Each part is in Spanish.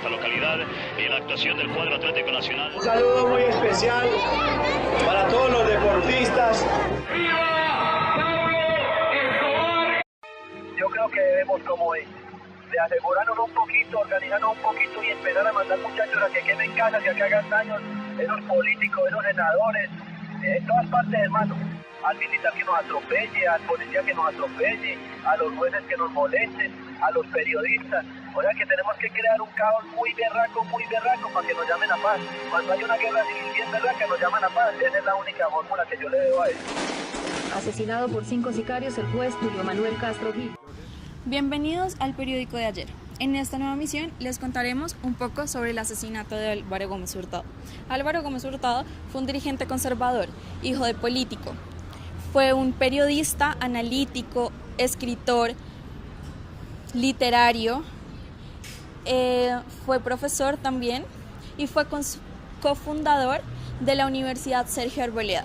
nuestra localidad y la actuación del cuadro Atlético Nacional. Un saludo muy especial para todos los deportistas. ¡Viva Pablo Escobar! Yo creo que debemos como de asegurarnos un poquito, organizarnos un poquito y empezar a mandar muchachos a que quemen casas y a que hagan daños, esos políticos, esos senadores, en todas partes, hermano. Al militar que nos atropelle, al policía que nos atropelle, a los jueces que nos molesten, a los periodistas. O sea que tenemos que crear un caos muy berraco para que nos llamen a paz. Cuando hay una guerra civil bien berraca nos llaman a paz. Esa es la única fórmula que yo le veo a eso. Asesinado por 5 sicarios el juez Julio Manuel Castro Gil. Bienvenidos al periódico de ayer. En esta nueva misión les contaremos un poco sobre el asesinato de Álvaro Gómez Hurtado. Álvaro Gómez Hurtado fue un dirigente conservador, hijo de político. Fue un periodista, analítico, escritor, literario, fue profesor también y fue cofundador de la Universidad Sergio Arboleda.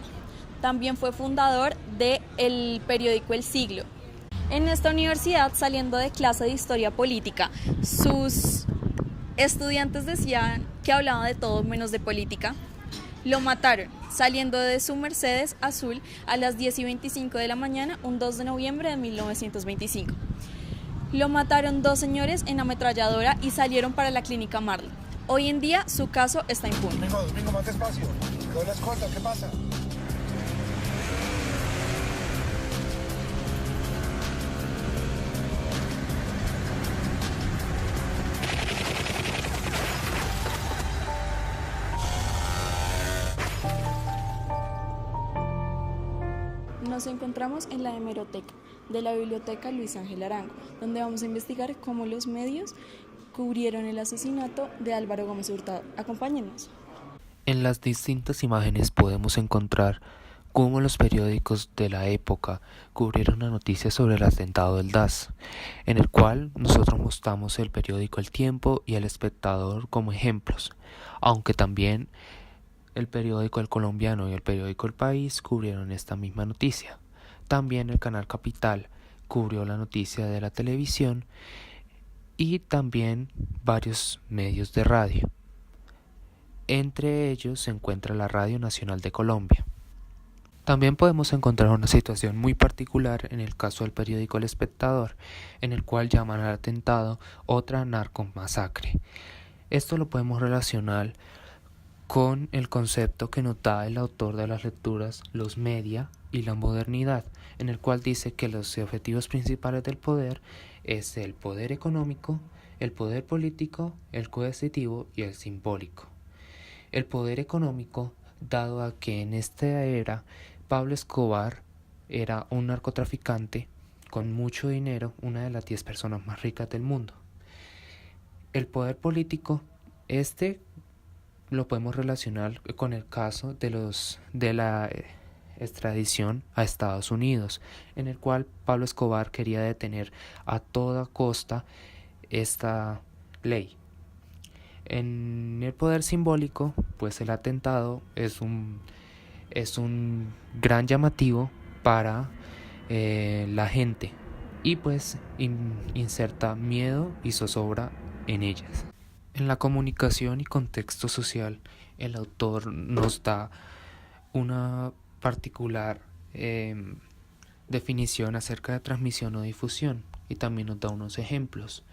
También fue fundador del periódico El Siglo. En esta universidad, saliendo de clase de historia política, sus estudiantes decían que hablaba de todo menos de política. Lo mataron saliendo de su Mercedes azul a las 10:25 de la mañana, un 2 de noviembre de 1925. Lo mataron dos señores en ametralladora y salieron para la clínica Marley. Hoy en día su caso está impune. Domingo, más despacio. Doy la escolta, ¿qué pasa? Nos encontramos en la hemeroteca de la Biblioteca Luis Ángel Arango, donde vamos a investigar cómo los medios cubrieron el asesinato de Álvaro Gómez Hurtado. Acompáñennos. En las distintas imágenes podemos encontrar cómo los periódicos de la época cubrieron la noticia sobre el atentado del DAS, en el cual nosotros mostramos el periódico El Tiempo y El Espectador como ejemplos, aunque también el periódico El Colombiano y el periódico El País cubrieron esta misma noticia. También el canal Capital cubrió la noticia de la televisión y también varios medios de radio. Entre ellos se encuentra la Radio Nacional de Colombia. También podemos encontrar una situación muy particular en el caso del periódico El Espectador, en el cual llaman al atentado otra narcomasacre. Esto lo podemos relacionar con el concepto que nos da el autor de las lecturas Los Media y la Modernidad, en el cual dice que los objetivos principales del poder es el poder económico, el poder político, el coercitivo y el simbólico. El poder económico, dado a que en esta era Pablo Escobar era un narcotraficante con mucho dinero, una de las 10 personas más ricas del mundo. El poder político, lo podemos relacionar con el caso de la extradición a Estados Unidos, en el cual Pablo Escobar quería detener a toda costa esta ley. En el poder simbólico, pues el atentado es un gran llamativo para la gente y pues inserta miedo y zozobra en ellas. En la comunicación y contexto social, el autor nos da una particular definición acerca de transmisión o difusión y también nos da unos ejemplos.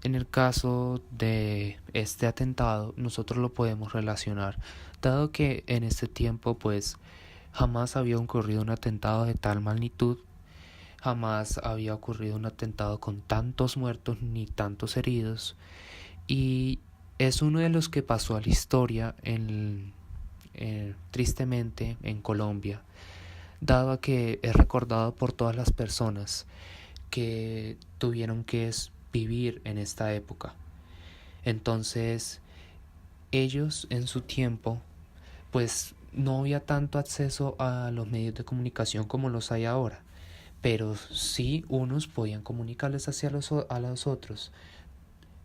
En el caso de este atentado, nosotros lo podemos relacionar, dado que en este tiempo pues jamás había ocurrido un atentado de tal magnitud, jamás había ocurrido un atentado con tantos muertos ni tantos heridos, y es uno de los que pasó a la historia tristemente en Colombia, dado a que es recordado por todas las personas que tuvieron que vivir en esta época. Entonces, ellos en su tiempo, pues no había tanto acceso a los medios de comunicación como los hay ahora, pero sí unos podían comunicarles a los otros.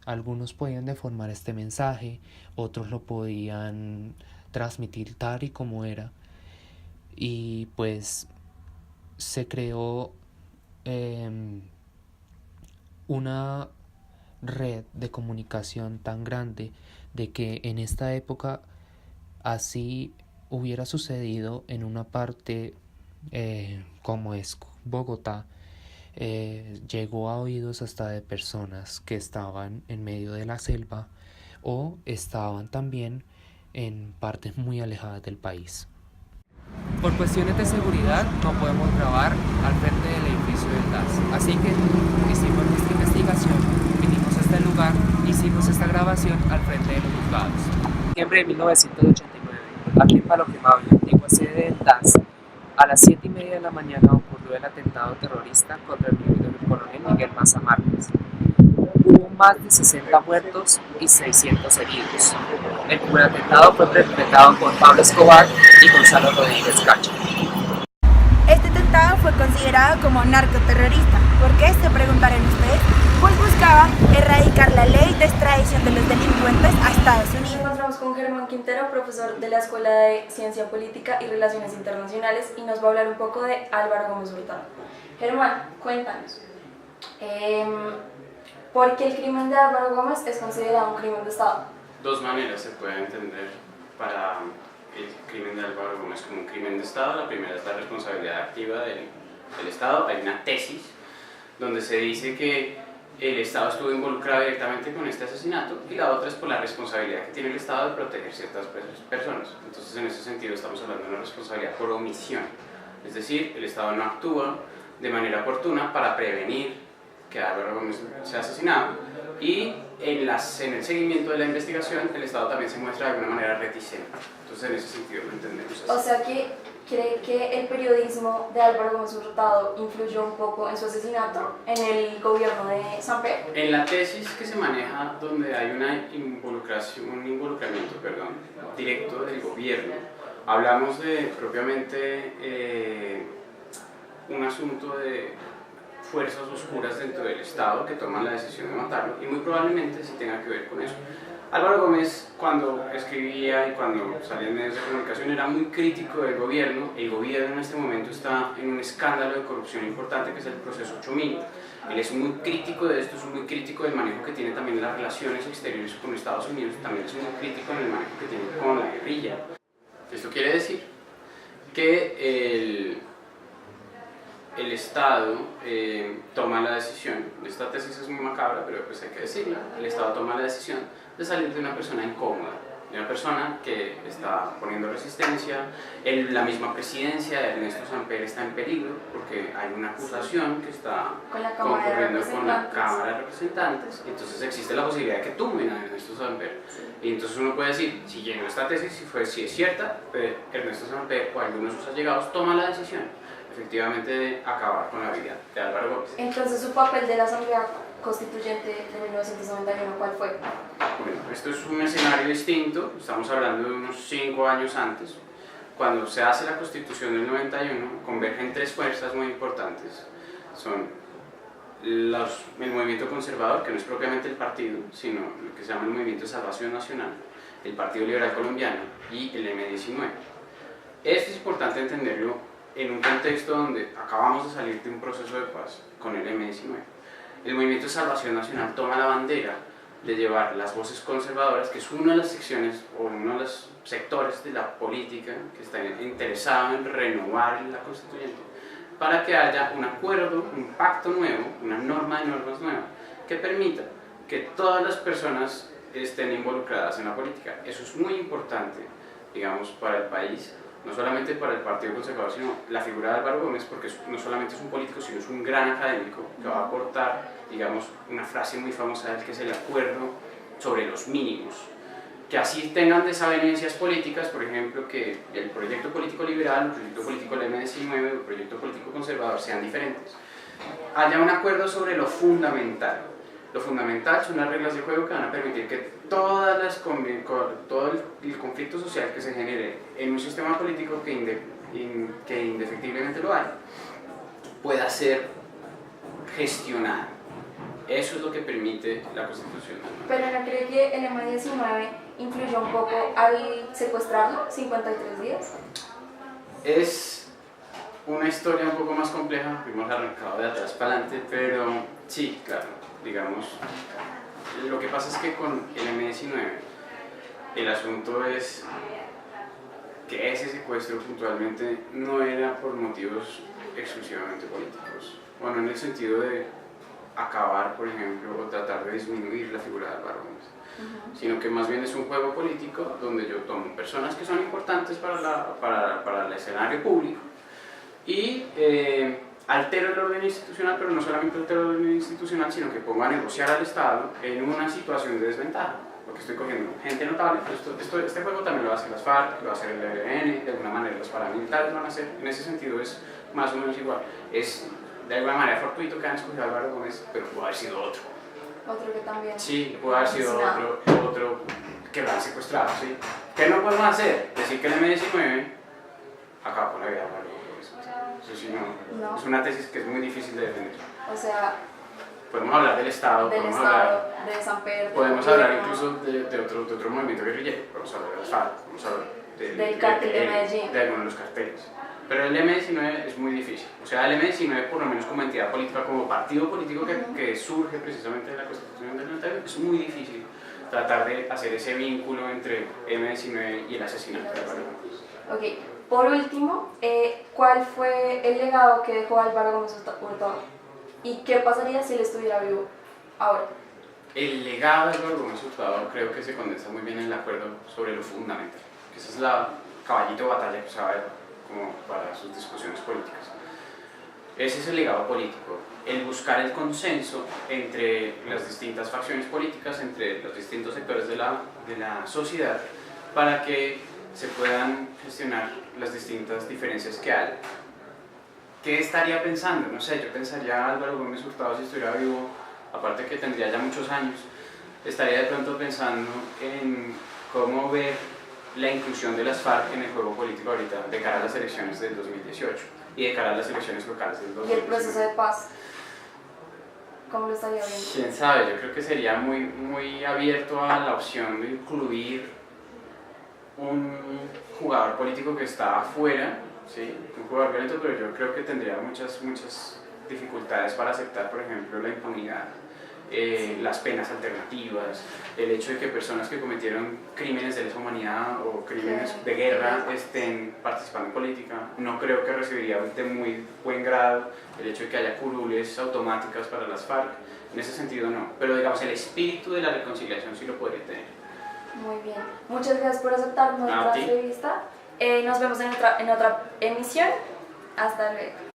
Algunos podían deformar este mensaje, otros lo podían transmitir tal y como era, y pues se creó una red de comunicación tan grande de que en esta época así hubiera sucedido en una parte como es Bogotá, llegó a oídos hasta de personas que estaban en medio de la selva o estaban también en partes muy alejadas del país. Por cuestiones de seguridad no podemos grabar al frente del edificio del DAS, así que hicimos nuestra investigación, vinimos a este lugar, hicimos esta grabación al frente de los juzgados. En diciembre de 1989, aquí en Palo Quemado, en la antigua sede del DAS, a las 7:30 de la mañana ocurrió el atentado terrorista contra el coronel Miguel Maza Márquez. Hubo más de 60 muertos y 600 heridos. El atentado fue perpetrado por Pablo Escobar y Gonzalo Rodríguez Cacho. Este atentado fue considerado como narcoterrorista. ¿Por qué? Se preguntarán ustedes. Pues buscaba erradicar la ley de extradición de los delincuentes a Estados Unidos. Nos encontramos con Germán Quintero, profesor de la Escuela de Ciencia Política y Relaciones Internacionales, y nos va a hablar un poco de Álvaro Gómez Hurtado. Germán, cuéntanos, ¿por qué el crimen de Álvaro Gómez es considerado un crimen de Estado? Dos maneras se puede entender para el crimen de Álvaro Gómez como un crimen de Estado. La primera es la responsabilidad activa del Estado. Hay una tesis donde se dice que el Estado estuvo involucrado directamente con este asesinato, y la otra es por la responsabilidad que tiene el Estado de proteger ciertas personas. Entonces, en ese sentido estamos hablando de una responsabilidad por omisión, es decir, el Estado no actúa de manera oportuna para prevenir que Álvaro Gómez sea asesinado, y en el seguimiento de la investigación el Estado también se muestra de alguna manera reticente. Entonces, en ese sentido lo entendemos así. O sea que ¿cree que el periodismo de Álvaro Gómez Hurtado influyó un poco en su asesinato, en el gobierno de Samper? En la tesis que se maneja, donde hay un involucramiento directo del gobierno, hablamos de propiamente un asunto de fuerzas oscuras dentro del Estado que toman la decisión de matarlo, y muy probablemente sí tenga que ver con eso. Álvaro Gómez, cuando escribía y cuando salía en medios de comunicación, era muy crítico del gobierno. El gobierno en este momento está en un escándalo de corrupción importante, que es el proceso 8000. Él es muy crítico de esto, es muy crítico del manejo que tiene también las relaciones exteriores con Estados Unidos, también es muy crítico en el manejo que tiene con la guerrilla. Esto quiere decir que el Estado toma la decisión, esta tesis es muy macabra, pero pues hay que decirla, el Estado toma la decisión de salir de una persona incómoda, de una persona que está poniendo resistencia. La misma presidencia de Ernesto Samper está en peligro porque hay una acusación que está concurriendo con la Cámara de Representantes, entonces existe la posibilidad de que tumben a Ernesto Samper. Y entonces uno puede decir, siguiendo esta tesis, si es cierta, Ernesto Samper o algunos de sus allegados toman la decisión efectivamente de acabar con la vida de Álvaro Gómez. Entonces, su papel de la Asamblea Constituyente de 1991, ¿cuál fue? Bueno, esto es un escenario distinto, estamos hablando de unos 5 años antes. Cuando se hace la Constitución del 91, convergen tres fuerzas muy importantes. Son el movimiento conservador, que no es propiamente el partido, sino lo que se llama el Movimiento de Salvación Nacional, el Partido Liberal Colombiano y el M-19. Esto es importante entenderlo en un contexto donde acabamos de salir de un proceso de paz con el M-19. El Movimiento de Salvación Nacional toma la bandera de llevar las voces conservadoras, que es una de las secciones o uno de los sectores de la política que está interesado en renovar la constituyente, para que haya un acuerdo, un pacto nuevo, una norma de normas nueva, que permita que todas las personas estén involucradas en la política. Eso es muy importante, digamos, para el país, no solamente para el Partido Conservador, sino la figura de Álvaro Gómez, porque no solamente es un político, sino es un gran académico que va a aportar, digamos, una frase muy famosa de él, que es el acuerdo sobre los mínimos. Que así tengan desavenencias políticas, por ejemplo, que el proyecto político liberal, el proyecto político del M-19, el proyecto político conservador sean diferentes. Haya un acuerdo sobre lo fundamental. Lo fundamental son las reglas de juego que van a permitir que todo el conflicto social que se genere en un sistema político que indefectiblemente lo hay, pueda ser gestionado. Eso es lo que permite la Constitución. Pero ¿no cree que el M-19 influyó un poco al secuestrarlo 53 días? Es una historia un poco más compleja, hemos arrancado de atrás para adelante, pero sí, claro, digamos, Lo que pasa es que con el M-19 el asunto es que ese secuestro puntualmente no era por motivos exclusivamente políticos, bueno, en el sentido de acabar, por ejemplo, o tratar de disminuir la figura de Álvaro Gómez, sino que más bien es un juego político donde yo tomo personas que son importantes para el escenario público y altero el orden institucional, pero no solamente altero el orden institucional, sino que pongo a negociar al Estado en una situación de desventaja. Porque estoy cogiendo gente notable, pero este juego también lo va a hacer las FARC, lo va a hacer el ELN, de alguna manera los paramilitares lo van a hacer, en ese sentido es más o menos igual. Es de alguna manera fortuito que han escogido a Álvaro Gómez, pero pudo haber sido otro. Otro que también. Sí, pudo haber sido otro que lo han secuestrado, ¿sí? ¿Qué no podemos hacer? Decir que el M-19 acaba con la vida de Álvaro Gómez. Eso sí, no. Es una tesis que es muy difícil de defender. O sea, podemos hablar del Estado, podemos hablar de San Pedro, podemos hablar incluso de otro movimiento guerrillero, podemos hablar de las FARC, podemos hablar del cártel de Medellín, de algunos de los carteles. Pero el M-19 es muy difícil. O sea, el M-19, por lo menos como entidad política, como partido político que surge precisamente de la Constitución del 91, es muy difícil tratar de hacer ese vínculo entre M-19 y el asesinato de Álvaro Gómez. Ok, por último, ¿cuál fue el legado que dejó Álvaro Gómez Hurtado? ¿Y qué pasaría si él estuviera vivo ahora? El legado de Álvaro Gómez Hurtado creo que se condensa muy bien en el acuerdo sobre lo fundamental, que esa es la caballito de batalla que usaba él como para sus discusiones políticas. Ese es el legado político, el buscar el consenso entre las distintas facciones políticas, entre los distintos sectores de la sociedad, para que se puedan gestionar las distintas diferencias que hay. ¿Qué estaría pensando? No sé, yo pensaría Álvaro Gómez Hurtado si estuviera vivo, aparte que tendría ya muchos años, estaría de pronto pensando en cómo ver la inclusión de las FARC en el juego político ahorita de cara a las elecciones del 2018 y de cara a las elecciones locales del 2019. ¿Y el proceso de paz? ¿Cómo lo estaría viendo? Quién sabe, yo creo que sería muy abierto a la opción de incluir un jugador político que está afuera, ¿sí? Un jugador violento, pero yo creo que tendría muchas dificultades para aceptar, por ejemplo, la impunidad, las penas alternativas, el hecho de que personas que cometieron crímenes de lesa humanidad o crímenes de guerra estén participando en política. No creo que recibiría de muy buen grado el hecho de que haya curules automáticas para las FARC, en ese sentido no, pero digamos el espíritu de la reconciliación sí lo podría tener. Muy bien, muchas gracias por aceptar nuestra entrevista. Nos vemos en otra emisión. Hasta luego.